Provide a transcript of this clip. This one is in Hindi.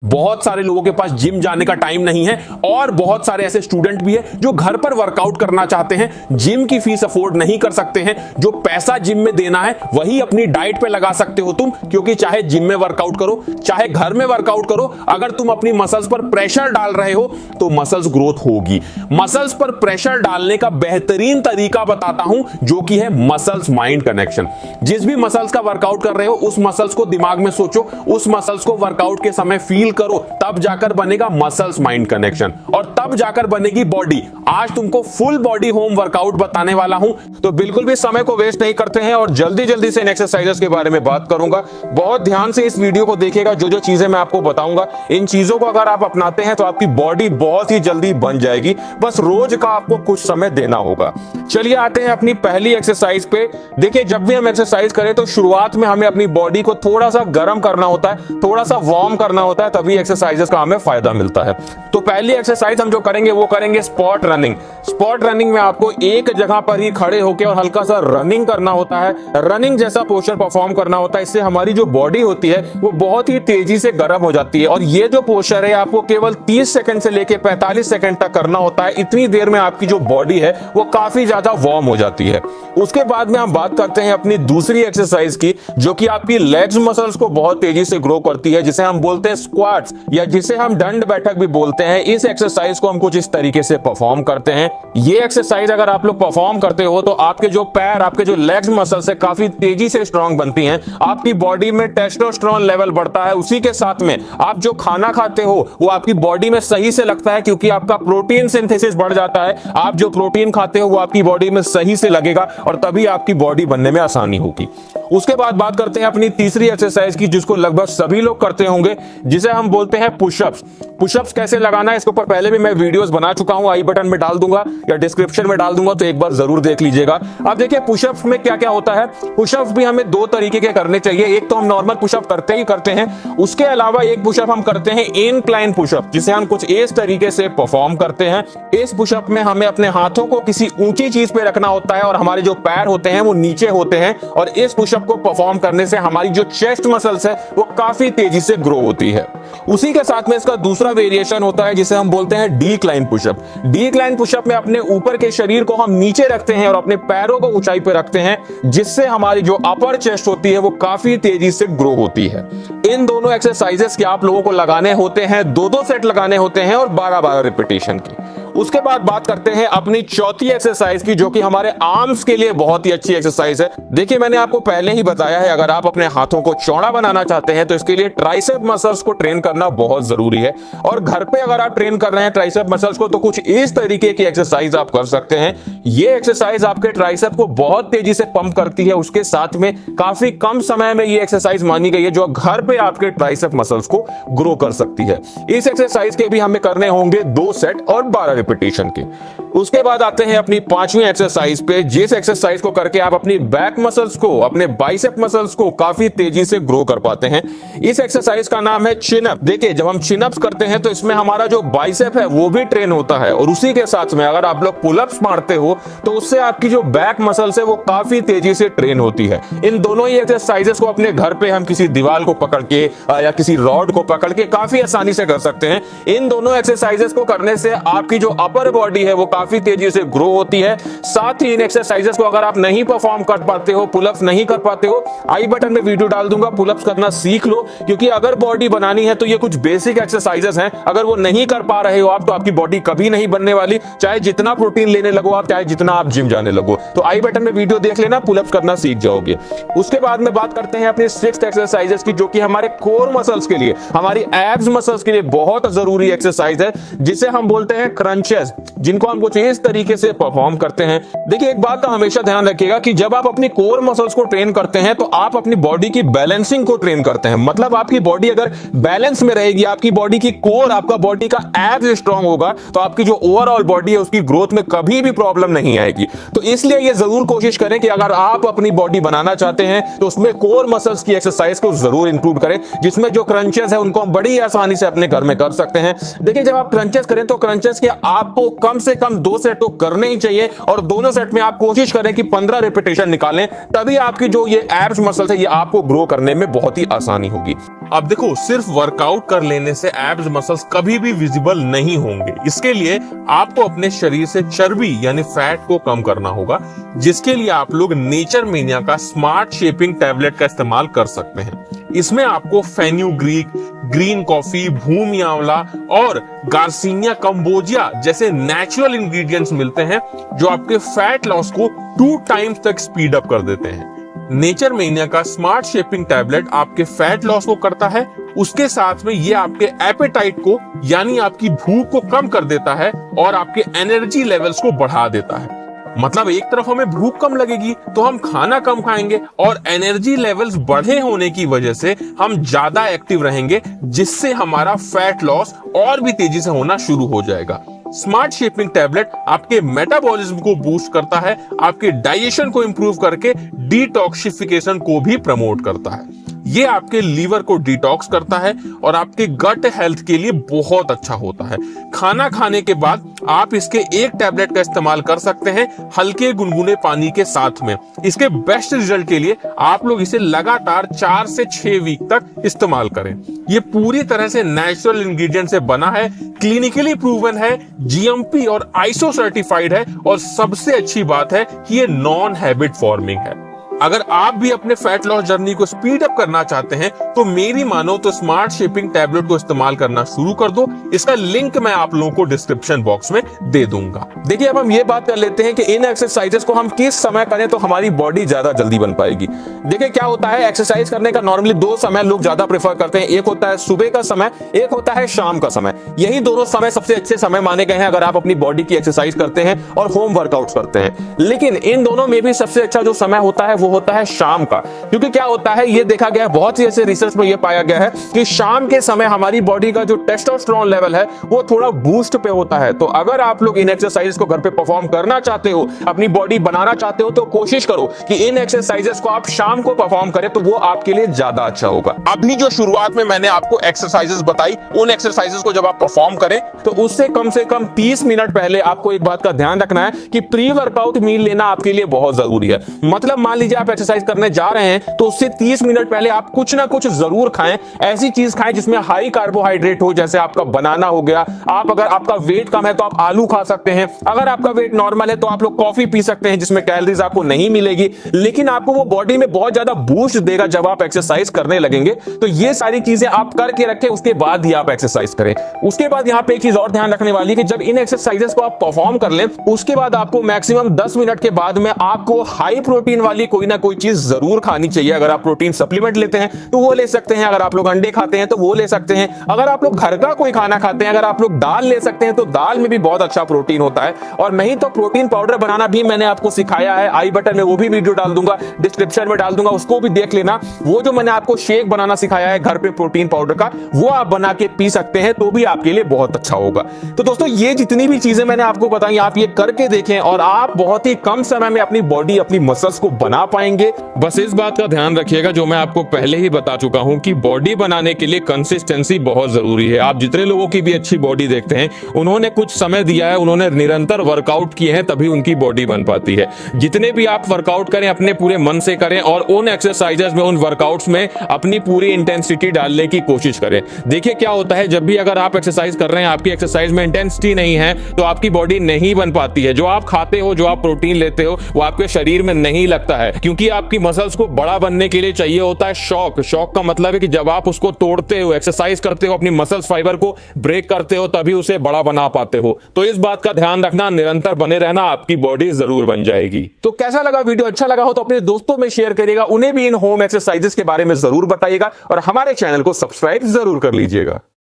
बहुत सारे लोगों के पास जिम जाने का टाइम नहीं है और बहुत सारे ऐसे स्टूडेंट भी है जो घर पर वर्कआउट करना चाहते हैं, जिम की फीस अफोर्ड नहीं कर सकते हैं। जो पैसा जिम में देना है वही अपनी डाइट पे लगा सकते हो तुम, क्योंकि चाहे जिम में वर्कआउट करो चाहे घर में वर्कआउट करो, अगर तुम अपनी मसल्स पर प्रेशर डाल रहे हो तो मसल्स ग्रोथ होगी। मसल्स पर प्रेशर डालने का बेहतरीन तरीका बताता हूं, जो कि है मसल्स माइंड कनेक्शन। जिस भी मसल्स का वर्कआउट कर रहे हो उस मसल्स को दिमाग में सोचो, उस मसल्स को वर्कआउट के समय फील करो, तब जाकर बनेगा मसल्स माइंड कनेक्शन और तब जाकर बनेगी बॉडी। आज तुमको फुल बॉडी होम वर्कआउट बताने वाला हूं, तो बिल्कुल भी समय को वेस्ट नहीं करते हैं और जल्दी जल्दी से इन एक्सरसाइजेस के बारे में बात करूंगा। बहुत ध्यान से इस वीडियो को देखिएगा, जो जो चीजें मैं आपको बताऊंगा इन चीजों को अगर आप अपनाते हैं तो आपकी बॉडी बहुत ही जल्दी बन जाएगी। बस रोज का आपको कुछ समय देना होगा। चलिए आते हैं अपनी पहली एक्सरसाइज पे। देखिए, जब भी हम एक्सरसाइज करें तो शुरुआत में हमें अपनी बॉडी को थोड़ा सा गर्म करना होता है, थोड़ा सा वार्म करना होता है, तभी एक्सरसाइजेस का हमें फायदा मिलता है। तो पहली एक्सरसाइज हम जो करेंगे वो करेंगे स्पॉट रनिंग। स्पॉट रनिंग में आपको एक जगह पर ही खड़े होकर और हल्का सा रनिंग करना होता है, रनिंग जैसा पोस्चर परफॉर्म करना होता है। इससे हमारी जो बॉडी होती है वो बहुत ही तेजी से गर्म हो जाती है और ये जो पोस्चर है आपको केवल 30 सेकंड से लेकर 45 सेकंड तक करना होता है। इतनी देर में आपकी जो बॉडी है वो काफी ज्यादा वार्म हो जाती है। उसके बाद में हम बात करते हैं अपनी दूसरी एक्सरसाइज की, जो कि आपकी लेग्स मसल्स को बहुत तेजी से ग्रो करती है, जिसे हम बोलते हैं स्क्वाट्स या जिसे हम दंड बैठक भी बोलते हैं। इस एक्सरसाइज को हम कुछ इस तरीके से परफॉर्म करते हैं। ये एक्सरसाइज अगर आप लोग परफॉर्म करते हो तो आपके जो पैर, आपके जो लेग्स मसल्स है काफी तेजी से स्ट्रांग बनती हैं। आपकी बॉडी में टेस्टोस्टेरोन लेवल बढ़ता है। उसी के साथ में आप जो खाना खाते हो वो आपकी बॉडी में सही से लगता है, क्योंकि आपका प्रोटीन सिंथेसिस बढ़ जाता है। आप जो प्रोटीन खाते हो वो आपकी बॉडी में सही से लगेगा और तभी आपकी बॉडी बनने में आसानी होगी। उसके बाद बात करते हैं अपनी तीसरी एक्सरसाइज की, जिसको लगभग सभी लोग करते होंगे, जिसे हम बोलते हैं पुशअप्स। पुशअप्स कैसे लगाना है इसके ऊपर पहले भी मैं वीडियोस बना चुका हूं, आई बटन में डाल दूंगा या डिस्क्रिप्शन में डाल दूंगा, तो एक बार जरूर देख लीजिएगा। अब देखिए पुशअप्स में क्या क्या होता है। पुशअप्स भी हमें दो तरीके के करने चाहिए। एक तो हम नॉर्मल पुशअप करते ही करते हैं, उसके अलावा एक पुशअप हम करते हैं इंक्लाइन पुशअप, जिसे हम कुछ इस तरीके से परफॉर्म करते हैं। इस पुशअप में हमें अपने हाथों को किसी ऊंची चीज पे रखना होता है और हमारे जो पैर होते हैं वो नीचे होते हैं, और इस पुशअप को परफॉर्म करने से हमारी जो चेस्ट मसल्स है वो काफी तेजी से ग्रो होती है। उसी के साथ में इसका दूसरा वेरिएशन होता है जिसे हम बोलते हैं डिक्लाइन पुशअप। डिक्लाइन पुशअप में अपने ऊपर के शरीर को हम नीचे रखते हैं और अपने पैरों को ऊंचाई पे रखते हैं, जिससे हमारी जो अपर चेस्ट होती है वो काफी तेजी से ग्रो होती है। इन दोनों एक्सरसाइजेस के आप लोगों को लगाने होते हैं, दो सेट लगाने होते हैं और 12-12 रिपीटेशन की। उसके बाद बात करते हैं अपनी चौथी एक्सरसाइज की, जो कि हमारे आर्म्स के लिए बहुत ही अच्छी एक्सरसाइज है। देखिए, मैंने आपको पहले ही बताया है, अगर आप अपने हाथों को चौड़ा बनाना चाहते हैं तो इसके लिए ट्राइसेप मसल्स को ट्रेन करना बहुत जरूरी है। और घर पे अगर आप ट्रेन कर रहे हैं ट्राइसेप मसल्स को तो कुछ इस तरीके की एक्सरसाइज आप कर सकते हैं। ये एक्सरसाइज आपके ट्राइसेप को बहुत तेजी से पंप करती है। उसके साथ में काफी कम समय में ये एक्सरसाइज मानी गई है जो घर पे आपके ट्राइसेप मसल्स को ग्रो कर सकती है। इस एक्सरसाइज के भी हमें करने होंगे 2 सेट और 12 रिपीटेशन के। उसके बाद आते हैं अपनी पांचवी एक्सरसाइज पे, जिस एक्सरसाइज को करके आप अपनी बैक मसल्स को, अपने बाइसेप मसल्स को काफी तेजी से ग्रो कर पाते हैं। इस एक्सरसाइज का नाम है चिन अप। देखिए, जब हम चिन अप्स करते हैं तो इसमें हमारा जो बाइसेप है वो भी ट्रेन होता है, और उसी के साथ में अगर आप लोग पुलअप्स मारते हो तो उससे आपकी जो बैक मसल्स है वो काफी तेजी से ट्रेन होती है। इन दोनों ही एक्सरसाइजेस को अपने घर पे हम किसी दीवार को पकड़ के या किसी रॉड को पकड़ के काफी आसानी से कर सकते हैं। इन दोनों एक्सरसाइजेस को करने से आपकी जो अपर बॉडी है वो काफी तेजी से ग्रो होती है। साथ ही इन एक्सरसाइजेस को अगर आप नहीं परफॉर्म कर पाते हो, पुलअप्स नहीं कर पाते हो, आई बटन में वीडियो डाल दूंगा, पुलअप्स करना सीख लो, क्योंकि अगर बॉडी बनानी है तो ये कुछ बेसिक एक्सरसाइजेस हैं। अगर वो नहीं कर पा रहे हो आप तो आपकी बॉडी कभी नहीं बनने वाली, चाहे जितना प्रोटीन लेने लगो आप, चाहे जितना आप जिम जाने लगो। तो आई बटन में वीडियो देख लेना, पुलअप्स करना सीख जाओगे। उसके बाद में बात करते हैं अपनी 6th एक्सरसाइजेस की, जो कि हमारे कोर मसल्स के लिए, हमारी एब्स मसल्स के लिए बहुत जरूरी एक्सरसाइज है, जिसे हम बोलते हैं क्रंचेस, जिनको हम कुछ इस तरीके से परफॉर्म करते हैं। देखिए, एक बात का हमेशा ध्यान रखिएगा कि जब आप अपनी कोर मसल्स को ट्रेन करते हैं तो आप अपनी बॉडी की बैलेंसिंग को ट्रेन करते हैं। मतलब आपकी बॉडी अगर बैलेंस में रहेगी, आपकी बॉडी की कोर, आपका बॉडी का एब्स स्ट्रांग होगा, तो आपकी जो ओवरऑल बॉडी है उसकी ग्रोथ में कभी भी प्रॉब्लम नहीं आएगी। तो इसलिए ये जरूर कोशिश करें कि अगर आप अपनी बॉडी बनाना चाहते हैं तो उसमें कोर मसल्स की एक्सरसाइज को जरूर इंक्लूड करें, जिसमें जो क्रंचेस है उनको हम बड़ी आसानी से अपने घर में कर सकते हैं। देखिए, जब आप क्रंचेस करें तो क्रंचेस के आपको कम से कम 2 सेट तो करने ही चाहिए, और दोनों सेट में आप कोशिश करें कि 15 रिपीटेशन निकालें, तभी आपकी जो ये एब्स मसल्स है ये आपको ग्रो करने में बहुत ही आसानी होगी। अब देखो, सिर्फ वर्कआउट कर लेने से एब्स मसल्स कभी भी विजिबल नहीं होंगे। इसके लिए आपको अपने शरीर से चर्बी यानी फैट को कम करना होगा, जिसके लिए आप लोग नेचर मेनिया का स्मार्ट शेपिंग टैबलेट का इस्तेमाल कर सकते हैं। इसमें आपको फेन्यूग्रीक, ग्रीन कॉफी, भूमि आंवला और गार्सिनिया कंबोजिया जैसे नेचुरल इंग्रेडिएंट्स मिलते हैं, जो आपके फैट लॉस को 2 टाइम्स तक स्पीड अप कर देते हैं। नेचर मेनिया का स्मार्ट शेपिंग टैबलेट आपके फैट लॉस को करता है, उसके साथ में ये आपके एपेटाइट को यानी आपकी भूख को कम कर देता है और आपके एनर्जी लेवल्स को बढ़ा देता है। मतलब एक तरफ हमें भूख कम लगेगी तो हम खाना कम खाएंगे और एनर्जी लेवल्स बढ़े होने की वजह से हम ज्यादा एक्टिव रहेंगे, जिससे हमारा फैट लॉस और भी तेजी से होना शुरू हो जाएगा। स्मार्ट शेपिंग टैबलेट आपके मेटाबॉलिज्म को बूस्ट करता है, आपके डाइजेशन को इंप्रूव करके डिटॉक्सिफिकेशन को भी प्रमोट करता है। ये आपके लीवर को डिटॉक्स करता है और आपके गट हेल्थ के लिए बहुत अच्छा होता है। खाना खाने के बाद आप इसके एक टैबलेट का इस्तेमाल कर सकते हैं हल्के गुनगुने पानी के साथ में। इसके बेस्ट रिजल्ट के लिए आप लोग इसे लगातार 4 से 6 वीक तक इस्तेमाल करें। ये पूरी तरह से नेचुरल इंग्रेडिएंट से बना है, क्लिनिकली प्रूवन है, जीएमपी और आईएसओ सर्टिफाइड है और सबसे अच्छी बात है कि ये नॉन हैबिट फॉर्मिंग है। अगर आप भी अपने फैट लॉस जर्नी को स्पीड अप करना चाहते हैं तो मेरी मानो तो स्मार्ट शेपिंग टैबलेट को इस्तेमाल करना शुरू कर दो। इसका लिंक मैं आप लोगों को डिस्क्रिप्शन बॉक्स में दे दूंगा। देखिए, अब हम ये बात कर लेते हैं कि इन एक्सरसाइजेस को हम किस समय करें तो हमारी बॉडी ज्यादा जल्दी बन पाएगी। देखिए क्या होता है, एक्सरसाइज करने का नॉर्मली 2 समय लोग ज्यादा प्रेफर करते हैं। एक होता है सुबह का समय, एक होता है शाम का समय। यही दोनों समय सबसे अच्छे समय माने गए हैं अगर आप अपनी बॉडी की एक्सरसाइज करते हैं और होम वर्कआउट करते हैं। लेकिन इन दोनों में भी सबसे अच्छा जो समय होता है वो होता है शाम का, क्योंकि क्या होता है ये देखा गया है, बहुत सी ऐसे रिसर्च में ये पाया गया है कि शाम के समय हमारी बॉडी का जो टेस्टोस्टेरोन लेवल है वो थोड़ा बूस्ट पे होता है। तो अगर आप लोग इन एक्सरसाइज को घर पे परफॉर्म करना चाहते हो, अपनी बॉडी बनाना चाहते हो, तो कोशिश करो कि इन एक्सरसाइजेस को आप शाम को परफॉर्म करें, तो वो आपके लिए ज्यादा अच्छा होगा। अभी जो शुरुआत में मैंने आपको एक्सरसाइजेस बताई, उन एक्सरसाइजेस को जब आप परफॉर्म करें तो उससे कम से कम 30 मिनट पहले आपको एक बात का ध्यान रखना है कि प्री वर्कआउट मील लेना आपके लिए बहुत जरूरी है। मतलब मान लीजिए आप एक्सरसाइज करने जा रहे हैं तो उससे 30 मिनट पहले आप कुछ ना कुछ जरूर खाएं। ऐसी चीज खाएं जिसमें हाई कार्बोहाइड्रेट हो, जैसे आपका बनाना हो गया। आप अगर आपका वेट कम है तो आप आलू खा सकते हैं। अगर आपका वेट नॉर्मल है तो आप लोग कॉफी पी सकते हैं, जिसमें कैलोरीज आपको नहीं मिलेगी, लेकिन आपको वो बॉडी में बहुत ज्यादा बूस्ट देगा जब आप एक्सरसाइज करने लगेंगे। तो ये सारी चीजें आप करके रखें, उसके बाद ही आप एक्सरसाइज करें। उसके बाद यहाँ पे एक चीज और ध्यान रखने वाली है कि जब इन एक्सरसाइजेस को आप परफॉर्म कर लें, उसके बाद आपको मैक्सिमम 10 मिनट के बाद में आपको हाई प्रोटीन वाली कोई ना कोई चीज जरूर खानी चाहिए। अगर आप प्रोटीन सप्लीमेंट लेते हैं तो वो ले सकते हैं, अगर आप लोग अंडे खाते हैं तो वो ले सकते हैं, अगर आप लोग घर का कोई खाना खाते हैं, अगर आप लोग दाल ले सकते हैं तो दाल में भी बहुत अच्छा प्रोटीन होता है। और नहीं तो प्रोटीन पाउडर बनाना भी मैंने आपको सिखाया है, आई बटन में वो भी वीडियो डाल दूंगा, डिस्क्रिप्शन में डाल दूंगा, उसको भी देख लेना। वो जो मैंने आपको शेक बनाना सिखाया है घर पे प्रोटीन पाउडर का, वो आप बना के पी सकते हैं, तो भी आपके लिए बहुत अच्छा होगा। तो दोस्तों, ये जितनी भी चीजें मैंने आपको बताई आप ये करके देखें और आप बहुत ही कम समय में अपनी बॉडी, अपनी मसल्स को बना पाएंगे। बस इस बात का ध्यान रखिएगा जो मैं आपको पहले ही बता चुका हूं कि बॉडी बनाने के लिए कंसिस्टेंसी बहुत जरूरी है। आप जितने लोगों की भी अच्छी बॉडी देखते हैं, उन्होंने कुछ समय दिया है, उन्होंने निरंतर वर्कआउट किए हैं, तभी उनकी बॉडी बन पाती है। जितने भी आप वर्कआउट करें अपने पूरे मन से करें और उन एक्सरसाइजेस में, उन वर्कआउट्स में अपनी पूरी इंटेंसिटी डालने की कोशिश करें। देखिए क्या होता है, जब भी अगर आप एक्सरसाइज कर रहे हैं, आपकी एक्सरसाइज में इंटेंसिटी नहीं है तो आपकी बॉडी नहीं बन पाती है। जो आप खाते हो, जो आप प्रोटीन लेते हो, वो आपके शरीर में नहीं लगता है, क्योंकि आपकी मसल्स को बड़ा बनने के लिए चाहिए होता है शॉक। शॉक का मतलब है कि जब आप उसको तोड़ते हो, एक्सरसाइज करते हो, अपनी मसल्स फाइबर को ब्रेक करते हो, तभी उसे बड़ा बना पाते हो। तो इस बात का ध्यान रखना, निरंतर बने रहना, आपकी बॉडी जरूर बन जाएगी। तो कैसा लगा वीडियो? अच्छा लगा हो तो अपने दोस्तों में शेयर करिएगा, उन्हें भी इन होम एक्सरसाइजेस के बारे में जरूर बताइएगा और हमारे चैनल को सब्सक्राइब जरूर कर लीजिएगा।